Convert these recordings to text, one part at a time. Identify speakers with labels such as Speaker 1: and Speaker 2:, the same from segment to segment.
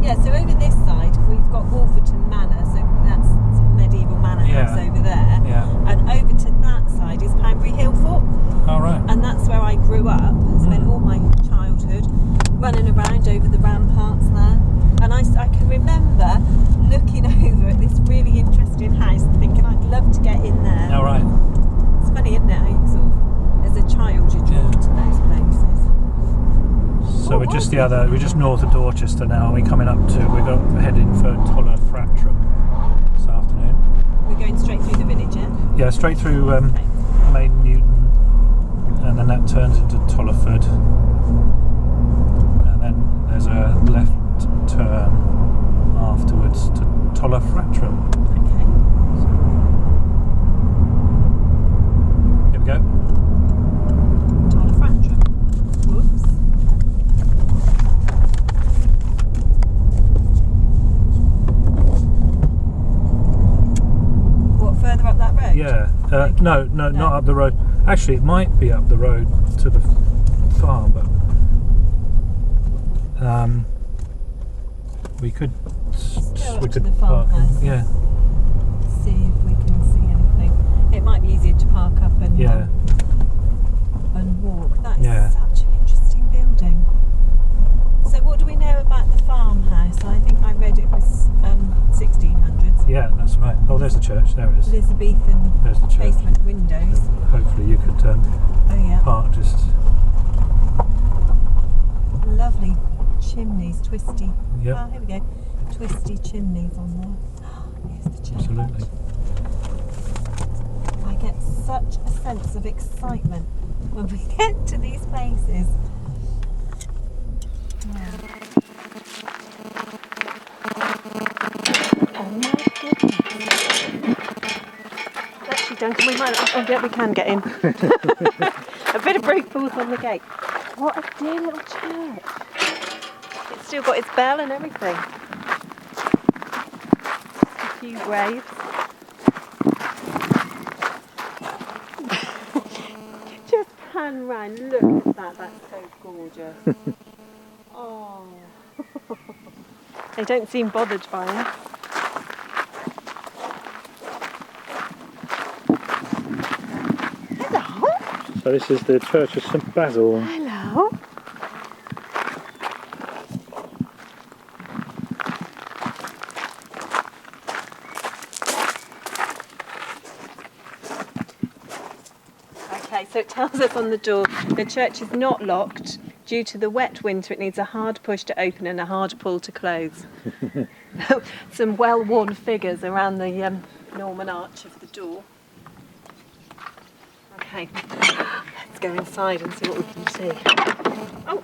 Speaker 1: Yeah, so over this side we've got Wolverton Manor, so that's sort of medieval manor house over there.
Speaker 2: Yeah.
Speaker 1: And over to that side is Panbury Hill Fort.
Speaker 2: All right.
Speaker 1: And that's where I grew up, spent all my childhood running around over the ramparts there. And I can remember looking over at this really interesting house and thinking I'd love to get in there.
Speaker 2: All right.
Speaker 1: It's funny, isn't it, how you sort of, as a child you're drawn to those places.
Speaker 2: So we're just north of Dorchester now. We're heading for Toller Fratrum this afternoon.
Speaker 1: We're going straight through the village, yeah?
Speaker 2: Yeah, straight through Main Newton, and then that turns into Tollerford, and then there's a left turn afterwards to Toller Fratrum.
Speaker 1: Okay.
Speaker 2: Here we go.
Speaker 1: Toller Fratrum. Whoops. What, further up that road?
Speaker 2: Yeah. No, not up the road. Actually, it might be up the road to the farm, but we could
Speaker 1: the farmhouse.
Speaker 2: Yeah.
Speaker 1: See if we can see anything. It might be easier to park up and walk. That is such an interesting building. So what do we know about the farmhouse? I think I read it was 1600s.
Speaker 2: Yeah, that's right. Oh, there's the church. There it is.
Speaker 1: Elizabethan
Speaker 2: There's the church.
Speaker 1: basement windows.
Speaker 2: Hopefully you could park just...
Speaker 1: Lovely chimneys, twisty.
Speaker 2: Yep.
Speaker 1: Oh, here we go. Twisty chimneys on there. Here's the church.
Speaker 2: Absolutely.
Speaker 1: I get such a sense of excitement when we get to these places. Oh my goodness. Actually, Duncan, we might. Oh, yeah, we can get in. A bit of brute force on the gate. What a dear little church. It's still got its bell and everything. A few graves. Just pan round. Look at that. That's so gorgeous. Oh. They don't seem bothered by it. Hello.
Speaker 2: So this is the Church of St Basil.
Speaker 1: Hello. Okay, so it tells us on the door the church is not locked. Due to the wet winter, it needs a hard push to open and a hard pull to close. Some well-worn figures around the Norman arch of the door. Okay, let's go inside and see what we can see. Oh!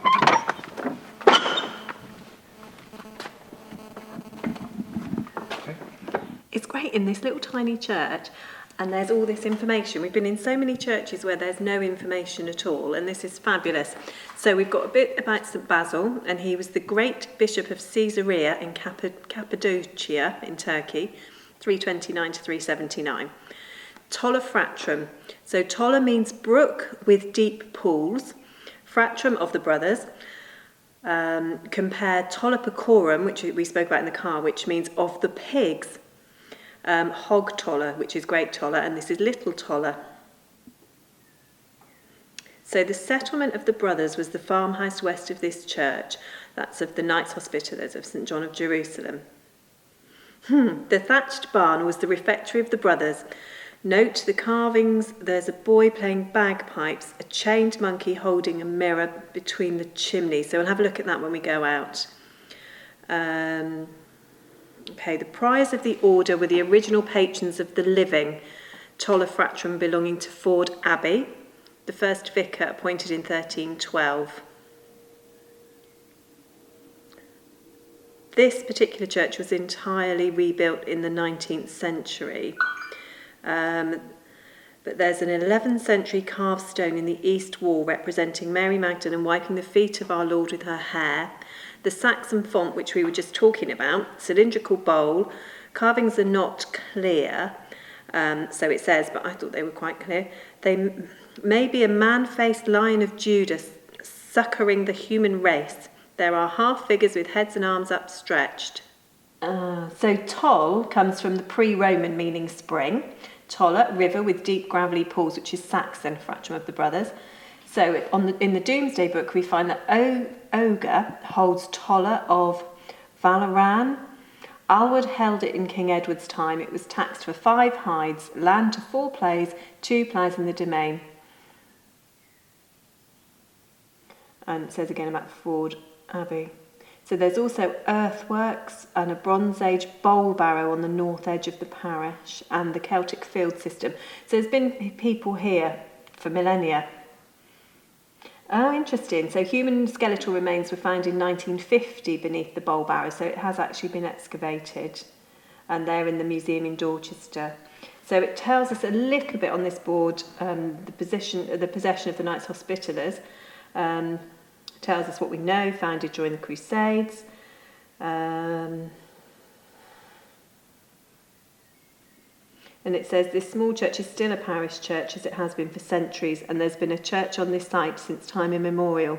Speaker 2: Okay.
Speaker 1: It's great in this little tiny church. And there's all this information. We've been in so many churches where there's no information at all, and this is fabulous. So we've got a bit about St Basil, and he was the great bishop of Caesarea in Cappadocia in Turkey, 329 to 379. Toller Fratrum. So Toller means brook with deep pools. Fratrum of the brothers. Compare Toller Pecorum, which we spoke about in the car, which means of the pigs. Hog Toller, which is Great Toller, and this is Little Toller. So the settlement of the brothers was the farmhouse west of this church. That's of the Knights Hospitallers of St John of Jerusalem. The thatched barn was the refectory of the brothers. Note the carvings. There's a boy playing bagpipes, a chained monkey holding a mirror between the chimneys. So we'll have a look at that when we go out. Okay, the priors of the order were the original patrons of the living, Toller Fratrum belonging to Ford Abbey, the first vicar appointed in 1312. This particular church was entirely rebuilt in the 19th century. But there's an 11th century carved stone in the east wall representing Mary Magdalene wiping the feet of our Lord with her hair. The Saxon font, which we were just talking about, cylindrical bowl. Carvings are not clear, so it says, but I thought they were quite clear. They may be a man-faced Lion of Judah succouring the human race. There are half figures with heads and arms upstretched. So Toll comes from the pre-Roman meaning spring. Tolla, river with deep gravelly pools, which is Saxon, Fratrum of the brothers. So in the Domesday Book, we find that Oga holds Tolla of Valaran. Alwood held it in King Edward's time. It was taxed for 5 hides, land to 4 plays, 2 plays in the domain. And it says again about Ford Abbey. So there's also earthworks and a Bronze Age bowl barrow on the north edge of the parish and the Celtic field system. So there's been people here for millennia. Oh, interesting. So human skeletal remains were found in 1950 beneath the bowl barrow, so it has actually been excavated. And they're in the museum in Dorchester. So it tells us a little bit on this board the possession of the Knights Hospitallers. Tells us what we know, founded during the Crusades. And it says this small church is still a parish church as it has been for centuries, and there's been a church on this site since time immemorial.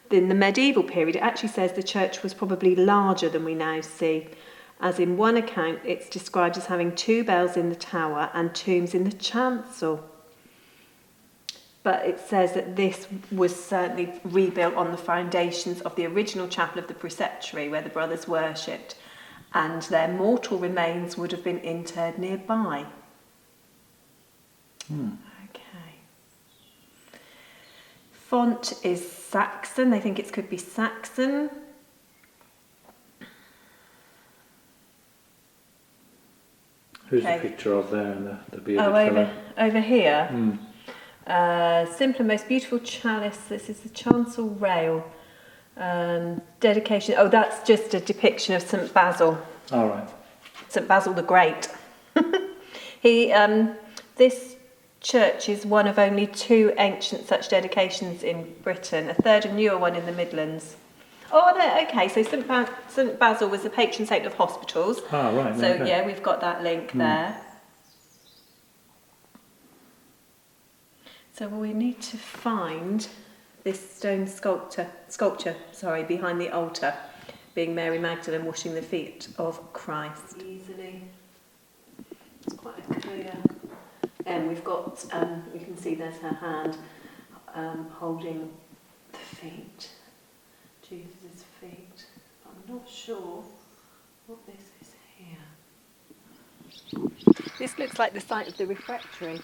Speaker 1: In the medieval period, it actually says the church was probably larger than we now see, as in one account it's described as having 2 bells in the tower and tombs in the chancel. But it says that this was certainly rebuilt on the foundations of the original chapel of the preceptory where the brothers worshipped, and their mortal remains would have been interred nearby. Okay. Font is Saxon. They think it could be Saxon.
Speaker 2: Who's the picture of there and the bearded fellow?
Speaker 1: Over here. Simpler, most beautiful chalice. This is the chancel rail. Dedication. Oh, that's just a depiction of St. Basil.
Speaker 2: All right.
Speaker 1: St. Basil the Great. This church is one of only 2 ancient such dedications in Britain. A third a newer one in the Midlands. Oh, no, okay. So St. Basil was the patron saint of hospitals.
Speaker 2: Ah, right.
Speaker 1: So
Speaker 2: okay.
Speaker 1: yeah, we've got that link there. So we need to find this stone sculpture, behind the altar, being Mary Magdalene washing the feet of Christ. Easily. It's quite clear. And we've got, you can see there's her hand holding the feet, Jesus' feet. I'm not sure what this is here. This looks like the site of the refectory.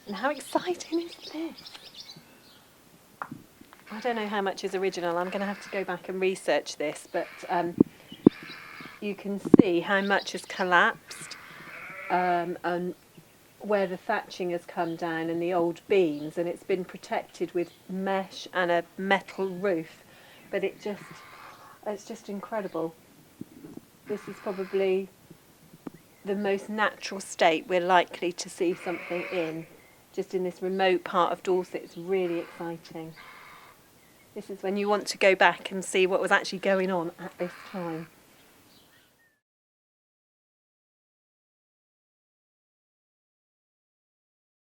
Speaker 1: And how exciting is this? I don't know how much is original. I'm going to have to go back and research this, but you can see how much has collapsed and where the thatching has come down and the old beams, and it's been protected with mesh and a metal roof. But it's just incredible. This is probably the most natural state we're likely to see something in. Just in this remote part of Dorset. It's really exciting. This is when you want to go back and see what was actually going on at this time.